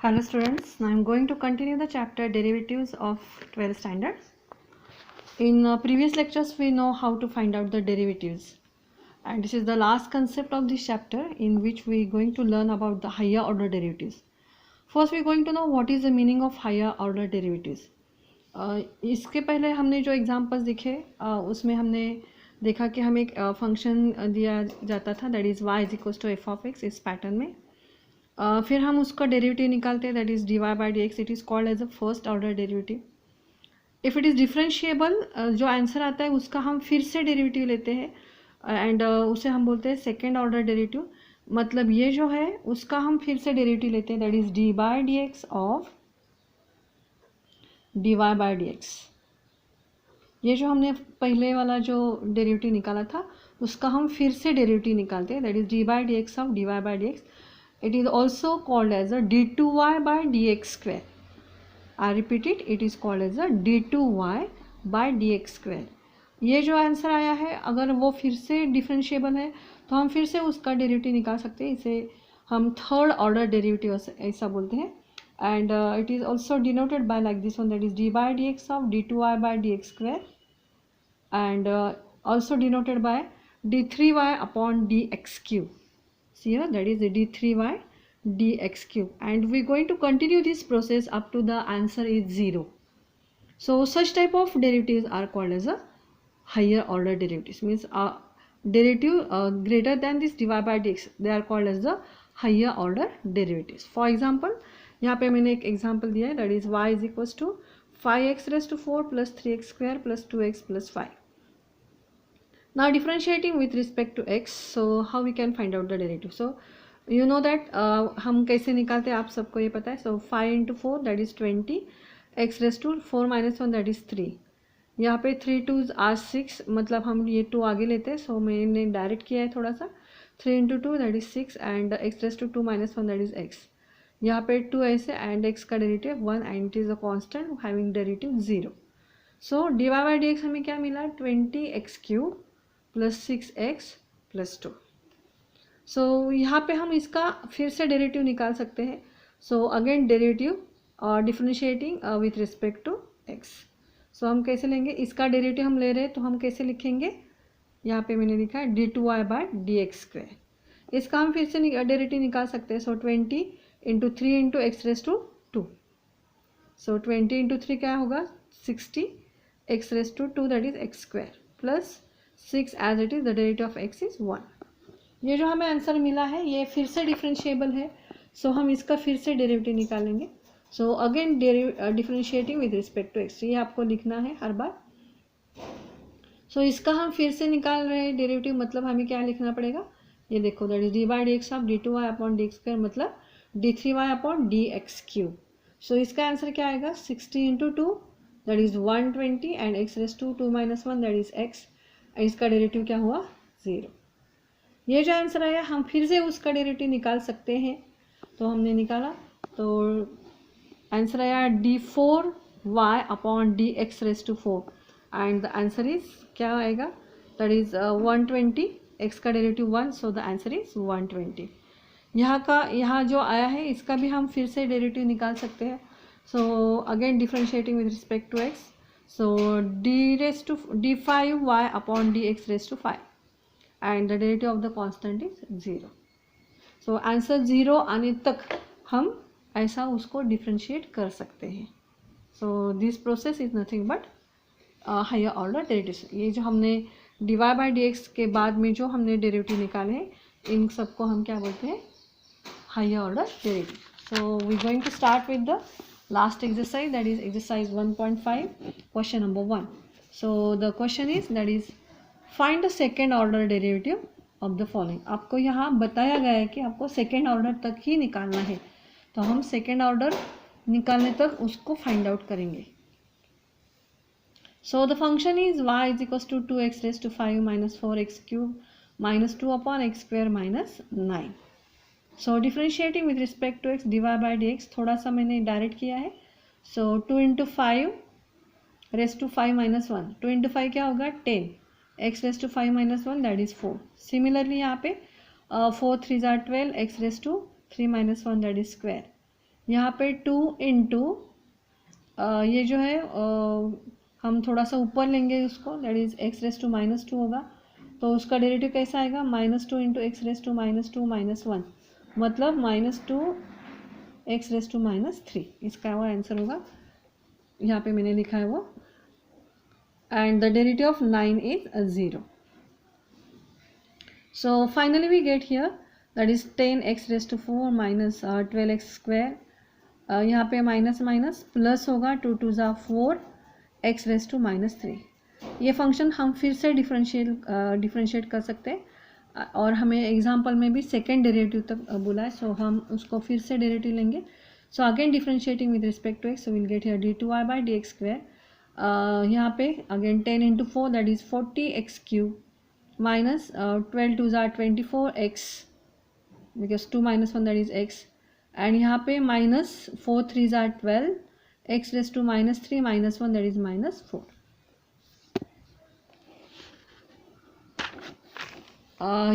Hello students, now I am going to continue the chapter derivatives of 12th standard. In previous lectures we know how to find out the derivatives, and this is the last concept of this chapter in which we are going to learn about the higher order derivatives. First we are going to know what is the meaning of higher order derivatives. इसके पहले हमने जो examples दिखे उसमें हमने देखा कि हमें एक फंक्शन दिया जाता था that is y is equal to f of x इस पैटर्न में. फिर हम उसका डेरिवेटिव निकालते हैं that is d y by d x. It is called as a first order derivative. If it is differentiable जो आंसर आता है उसका हम फिर से डेरिवेटिव लेते हैं एंड उसे हम बोलते हैं सेकेंड ऑर्डर डेरिवेटिव. मतलब ये जो है उसका हम फिर से डेरिवेटिव लेते हैं that is d by d x of d y by d x. ये जो हमने पहले वाला जो डेरिवेटिव निकाला था उसका हम फिर से डेरिवेटिव निकालते हैं that is d by d x of d y by d x. It is also called as a d2y by dx square. I repeat it, it is called as a d2y by dx square. ये जो answer आया है अगर वो फिर से differentiable है तो हम फिर से उसका डेरिवेटिव निकाल सकते हैं. इसे हम थर्ड ऑर्डर डेरिवेटिव ऐसा बोलते हैं. And it is also denoted by like this one that is d by d x of d two y by d x square and also denoted by d three y upon d x cube. See here, that is d3y dx cube, and we're going to continue this process up to the answer is 0. So such type of derivatives are called as a higher order derivatives, means derivative greater than this dy by dx, they are called as the higher order derivatives. For example, यहाँ पे मैंने एक example दिया है that is y is equals to 5x raised to 4 plus 3x square plus 2x plus 5. Now differentiating with respect to x, so how we can find out the derivative? So you know that हम कैसे निकालते हैं आप सबको ये पता है. So 5 into 4 that is 20, x raised to 4 minus 1 that is 3. यहाँ पे 3 2s are 6, मतलब हम ये 2 आगे लेते हैं. So मैंने डायरेक्ट किया है थोड़ा सा. 3 into 2 that is 6 and x raised to 2 minus 1 that is x. यहाँ पे 2 ऐसे and x का derivative 1 and it is a constant having derivative 0. So dy by dx हमें क्या मिला 20x cube plus 6x plus 2. सो यहाँ पे हम इसका फिर से डेरिवेटिव निकाल सकते हैं. सो अगेन डेरिवेटिव और differentiating with respect to x. सो हम कैसे लेंगे, इसका डेरिवेटिव हम ले रहे हैं तो हम कैसे लिखेंगे, यहाँ पे मैंने लिखा है d two y by d x square. इसका हम फिर से डेरिवेटिव निकाल सकते हैं. So 20 into 3 into x raise to 2. So 20 into 3 क्या होगा 60, x raise to 2 that is x square plus 6 as it is the derivative of x is 1. ये जो हमें आंसर मिला है ये फिर से डिफरेंशिएबल है. सो हम इसका फिर से डेरिवेटिव निकालेंगे. So again differentiating with respect to x, ये आपको लिखना है हर बार. सो इसका हम फिर से निकाल रहे हैं डेरिवेटिव, मतलब हमें क्या लिखना पड़ेगा, ये देखो that is d by d x of d two y upon d x square मतलब d three y upon d x cube. So इसका आंसर क्या आएगा 60 into 2 that is 120 and x raise to 2 minus 1 that is x. इसका derivative क्या हुआ 0. ये जो answer आया हम फिर से उसका डेरिवेटिव निकाल सकते हैं. तो हमने निकाला तो आंसर आया d4y upon d x raise to 4 and the answer is क्या आएगा दैट इज 120. x का derivative 1, so the answer is 120. यहाँ जो आया है इसका भी हम फिर से डेरिवेटिव निकाल सकते हैं. So again differentiating with respect to x. So d5y upon dx raised to 5 and the derivative of the constant is 0. So answer 0 आने तक हम ऐसा उसको डिफ्रेंशिएट कर सकते हैं. So this process is nothing but higher order derivatives. ये जो हमने dy by dx के बाद में जो हमने डेरिवेटिव निकाले हैं इन सबको हम क्या बोलते हैं higher order derivative. So we are going to start with the last exercise, that is exercise 1.5 question number 1. So the question is that is find the second order derivative of the following. आपको यहाँ बताया गया है कि आपको second order तक ही निकालना है, तो हम सेकेंड ऑर्डर निकालने तक उसको फाइंड आउट करेंगे. So the function is y is equals to 2x raised to 5 minus 4x cube minus 2 upon x square minus 9. So differentiating with respect to x d y by d x थोड़ा सा मैंने direct किया है. So 2 into 5 raise to 5 minus 1. 2 into 5 क्या होगा 10, x raise to 5 minus 1 that is 4. Similarly यहाँ पे 4 3 ज़ार 12, x raise to 3 minus 1 that is square यहाँ पे 2 इंटू ये जो है हम थोड़ा सा ऊपर लेंगे उसको, that is x raise to minus 2 होगा, तो उसका डेरिवेटिव कैसा आएगा, -2 इंटू एक्स रेस टू -2 -1, मतलब -2 एक्स रेस टू -3, इसका वो आंसर होगा, यहाँ पे मैंने लिखा है वो, and the derivative of 9 is 0. So finally we get here, that is 10x raised to 4 minus 12x square. यहाँ पे माइनस माइनस प्लस होगा, 2 2 ज़ा 4 x रेस टू -3. ये फंक्शन हम फिर से डिफरेंशिएट कर सकते हैं, और हमें एग्जांपल में भी सेकेंड डेरिवेटिव तक बोला है, सो हम उसको फिर से डेरिवेटिव लेंगे. So again differentiating with respect to x, so will get here d2y/dx². यहाँ पे अगेन 10 into 4 that is 40x³ minus 12 2 are 24x, because 2 minus 1 that is x, and यहाँ पे minus 4 3 are 12, x raised to -3 minus 1 that is -4.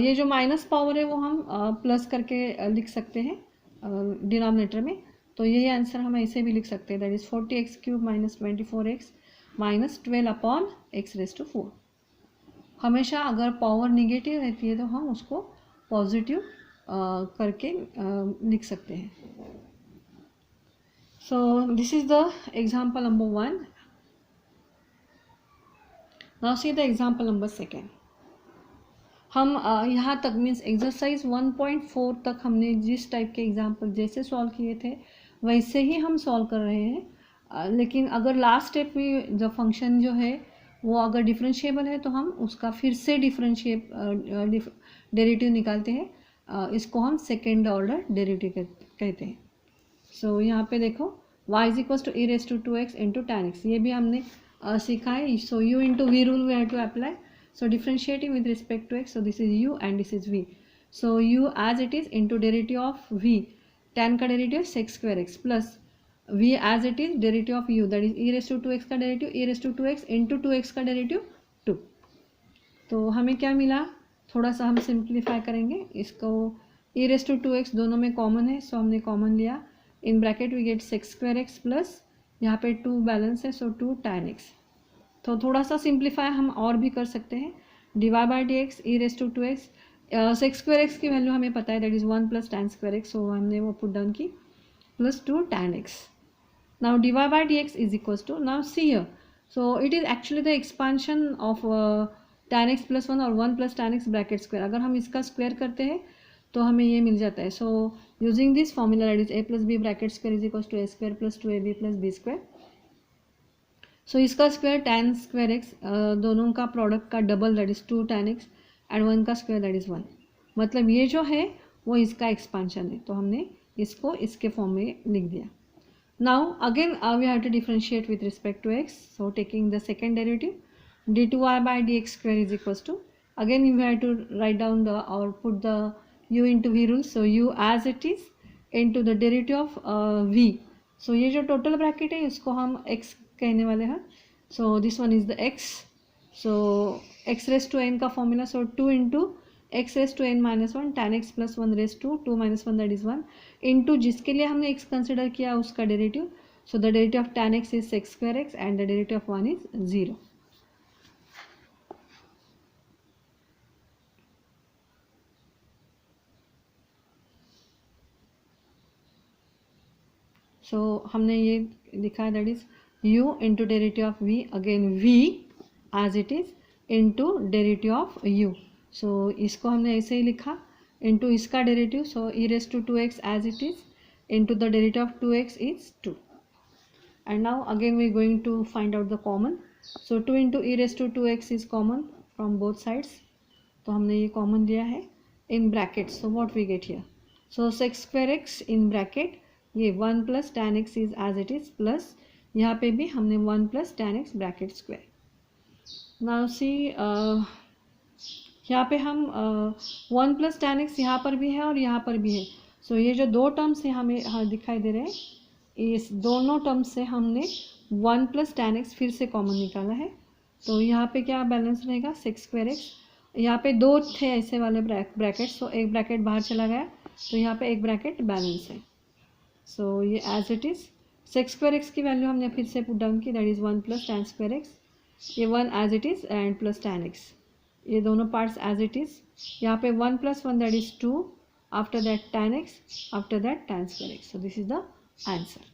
ये जो minus power है वो हम प्लस करके लिख सकते हैं डिनोमिनेटर में, तो यही आंसर हम ऐसे भी लिख सकते हैं, that is 40x³ minus 24x minus 12 upon x raised to 4. हमेशा अगर पावर निगेटिव रहती है तो हम उसको पॉजिटिव करके लिख सकते हैं. सो this is the example number 1. Now see the example number 2. हम यहाँ तक मीन्स एक्सरसाइज 1.4 तक हमने जिस टाइप के एग्जांपल जैसे सॉल्व किए थे वैसे ही हम सॉल्व कर रहे हैं, लेकिन अगर लास्ट स्टेप में जो फंक्शन जो है वो अगर डिफरेंशिएबल है तो हम उसका फिर से डेरिवेटिव निकालते हैं, इसको हम सेकेंड ऑर्डर डेरिवेटिव कहते हैं. सो यहाँ पे देखो y is equal to e raise to 2x into tan x, ये भी हमने सीखा है. So u into v rule we have to apply. So differentiating with respect to x, so this is u and this is v. So u as it is into derivative of v, tan का derivative sec²x plus v as it is derivative of u, that is e raise to 2x का derivative e raise to 2x into 2x का derivative 2. तो हमें क्या मिला, थोड़ा सा हम सिंप्लीफाई करेंगे इसको. e रेस टू 2x दोनों में कॉमन है, सो हमने कॉमन लिया. In bracket we get sec²x plus यहाँ पे 2 बैलेंस है, सो 2 tan x. तो थोड़ा सा सिंप्लीफाई हम और भी कर सकते हैं. dy/dx e raise to 2x, sec²x की वैल्यू हमें पता है, दैट इज 1 प्लस tan²x, सो हमने वो पुट डाउन की, plus 2 tan x. Now dy/dx is equals to, now see here, so it is actually the expansion of tan x plus 1 और 1 plus tan x bracket square. अगर हम इसका square करते हैं तो हमें ये मिल जाता है. So using this formula that is a plus b bracket square is equals to a square plus 2ab plus b square. सो इसका स्क्वायर tan²x, दोनों का प्रोडक्ट का double that is 2 tan x, and 1 का स्क्वायर दैट इज 1, मतलब ये जो है वो इसका एक्सपांशन है, तो हमने इसको इसके फॉर्म में लिख दिया. Now again we have to differentiate with respect to x, so taking the second derivative d2y/dx² is equals to, again we have to write down the or put the u into v rule, so u as it is into the derivative of v. So ये जो total bracket है इसको हम x कहने वाले हैं, so this one is the x, so x raised to n का formula, so 2 into x raised to n minus 1 tan x plus 1 raised to 2 minus 1 that is 1 into जिसके लिए हमने x कंसिडर किया उसका derivative, so the derivative of tan x is sec²x and the derivative of 1 is 0. so हमने ये लिखा that is u into derivative of v, again v as it is into derivative of u. सो इसको हमने ऐसे ही लिखा into इसका derivative, so e raise to 2x as it is into the derivative of 2x is 2. And now again we going to find out the common. So 2 into e raise to 2x is common from both sides, तो हमने ये common लिया है in bracket. So what we get here, so sec²x in bracket, ये 1 plus tan x is as it is, plus यहाँ पे भी हमने 1 plus tan x bracket square. Now see यहाँ पे हम 1 प्लस tan x यहाँ पर भी है और यहाँ पर भी है, सो ये जो दो टर्म्स है हमें दिखाई दे रहे हैं, इस दोनों टर्म्स से हमने 1 प्लस tan x फिर से कॉमन निकाला है, तो यहाँ पे क्या बैलेंस रहेगा sec²x. यहाँ पे दो थे ऐसे वाले ब्रैकेट, सो एक ब्रैकेट बाहर चला गया, तो यहाँ पे एक ब्रैकेट बैलेंस है. सो ये as it is sec square x की वैल्यू हमने फिर से पुट डाउन की, that is 1 plus tan square x, ये 1 as it is and plus tan x, ये दोनों पार्ट्स एज इट इज़. यहाँ पे 1 plus 1 that is 2, after that tan x, after that tan square x. So this is the answer.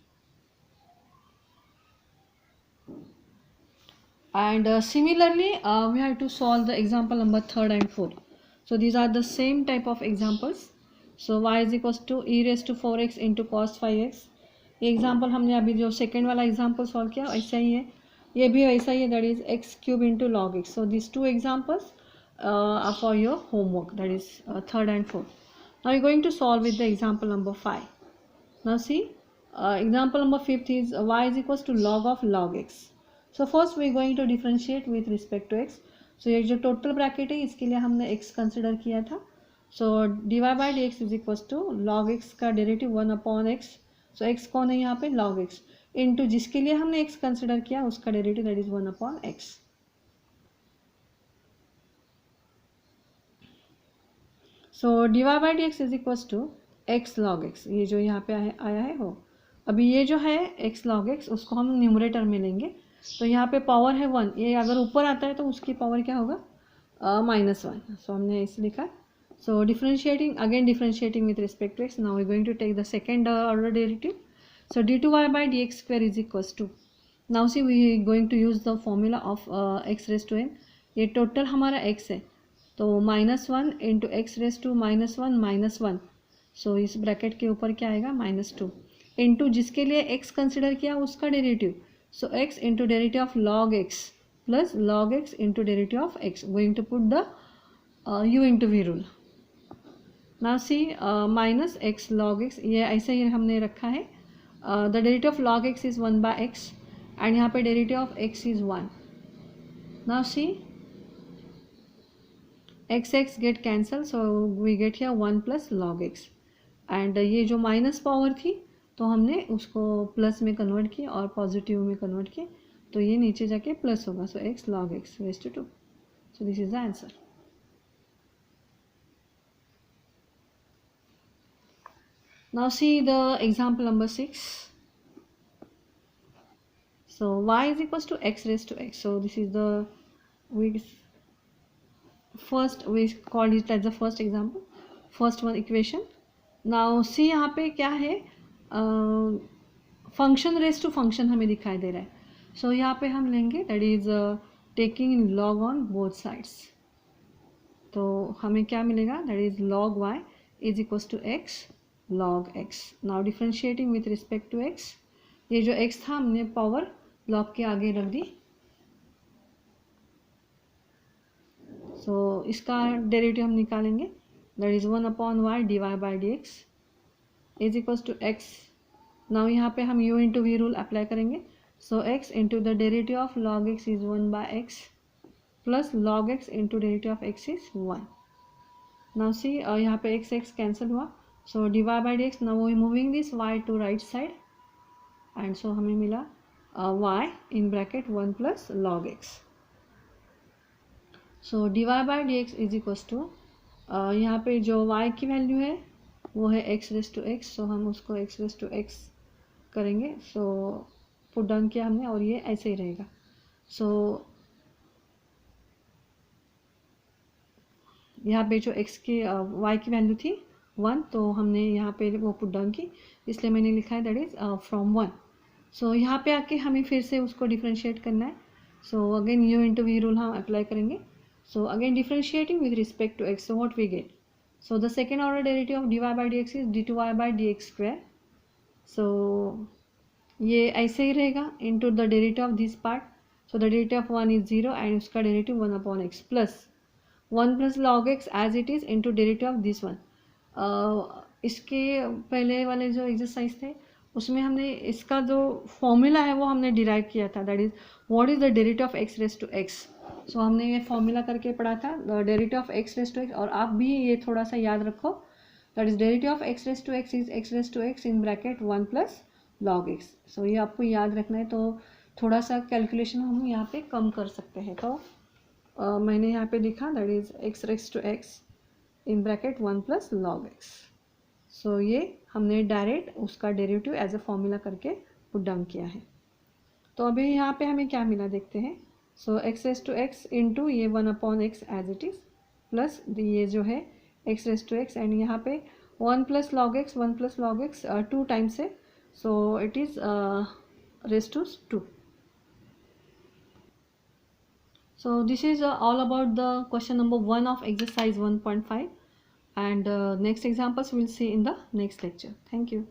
And similarly we have to solve the example number 3rd and 4th. So these are the same type of examples. So y is equals to e raised to 4x into cos 5x. ये example हमने अभी जो second वाला example solve किया ऐसा ही है, ये भी वैसा ही है, that is x cube into log x. So this two examples are for your homework, that is 3rd and 4th. Now you're going to solve with the example number 5. Now see, example number 5th is y is equals to log of log x. So first we are going to differentiate with respect to x. So ये जो total bracket है इसके लिए हमने x consider किया था. सो dy by d x is equals to log x का डेरिवेटिव 1 अपॉन x. सो x कौन है यहाँ पे, log x, इनटू जिसके लिए हमने x कंसिडर किया उसका derivative that is 1 upon x. So dy by d x is equals to x log x, ये जो यहाँ पे आया है वो. अभी ये जो है x log x उसको हम न्यूमरेटर में लेंगे. तो यहाँ पे पावर है 1, ये अगर ऊपर आता है तो उसकी पावर क्या होगा, -1. सो हमने इसे लिखा. So differentiating, again differentiating with respect to x. Now we going to take the second order derivative. So d2y by d x square is equals to, now see we going to use the formula of x raise to n. ये total हमारा x है, तो -1 into x raise to -1 -1. सो इस bracket के ऊपर क्या आएगा, -2 इंटू जिसके लिए x कंसिडर किया उसका derivative. So x into derivative of log x plus log x into derivative of x. Going to put the u into v rule. Now see minus x log x, ये ऐसे ही हमने रखा है. The derivative of log x is 1 by x and यहाँ पे derivative of x is 1. Now see x get cancel, so we get here 1 plus log x. And ये जो minus power थी तो हमने उसको प्लस में कन्वर्ट किया और पॉजिटिव में कन्वर्ट किया, तो ये नीचे जाके प्लस होगा. सो x log x raised to 2. So this is the answer. Now see the example number 6. So y is equals to x raised to x. So this is the we called it as the first example, first one equation. Now see यहाँ पे क्या है, function raise to function हमें दिखाई दे रहा है. सो यहाँ पे हम लेंगे that is taking in log on both sides. तो हमें क्या मिलेगा, that is log y is equals to x log x. Now differentiating with respect to x, ये जो x था हमने पावर log के आगे रख दी. सो इसका डेरिवेटिव हम निकालेंगे, that is 1 upon y dy by d x is equals to x. Now यहाँ पे हम u into v rule apply करेंगे. So x into the derivative of log x is 1 by x plus log x into derivative of x is 1. Now see यहाँ पे x cancel हुआ. So dy by d x, now we moving this y to right side and सो हमें मिला y in bracket 1 plus log x. So dy by d x is equals to, यहाँ पे जो y की value है वो है x रेस टू x. सो हम उसको x रेस टू x करेंगे. सो पुट डाउन किया हमने और ये ऐसे ही रहेगा. सो यहाँ पे जो x की y की वैल्यू थी 1, तो हमने यहाँ पे वो पुट डाउन की, इसलिए मैंने लिखा है दैट इज फ्रॉम 1. सो यहाँ पे आके हमें फिर से उसको डिफ्रेंशिएट करना है. So again u into v rule हम अप्लाई करेंगे. So again differentiating with respect to x, so what we get? So the second order derivative of dy by dx is d2y by dx square. So ये ऐसे ही रहेगा into the derivative of this part. So the derivative of 1 is 0 and उसका derivative 1 upon x plus 1 plus log x as it is into derivative of this one. इसके पहले वाले जो exercise थे उसमें हमने इसका जो फॉर्मूला है वो हमने डिराइव किया था, that is what is the derivative of x raise to x. So हमने ये फॉर्मूला करके पढ़ा था, derivative of x raise to x. और आप भी ये थोड़ा सा याद रखो, that is derivative of x raise to x is x raise to x in bracket 1 plus log x. So ये आपको याद रखना है, तो थोड़ा सा कैलकुलेशन हम यहाँ पे कम कर सकते हैं. तो मैंने यहाँ पे लिखा that is x raise to x in bracket 1 plus log x. So ये हमने डायरेक्ट उसका डेरिवेटिव एज अ फॉर्मूला करके पुट डाउन किया है। तो अभी यहाँ पे हमें क्या मिला देखते हैं। So x raise to x into ये 1/x as it is plus ये जो है x raise to x and यहाँ पे 1 + log x 1 + log x 2 times है, so it is raise to 2. So this is all about the question number 1 of exercise 1.5, and next examples we'll see in the next lecture. Thank you.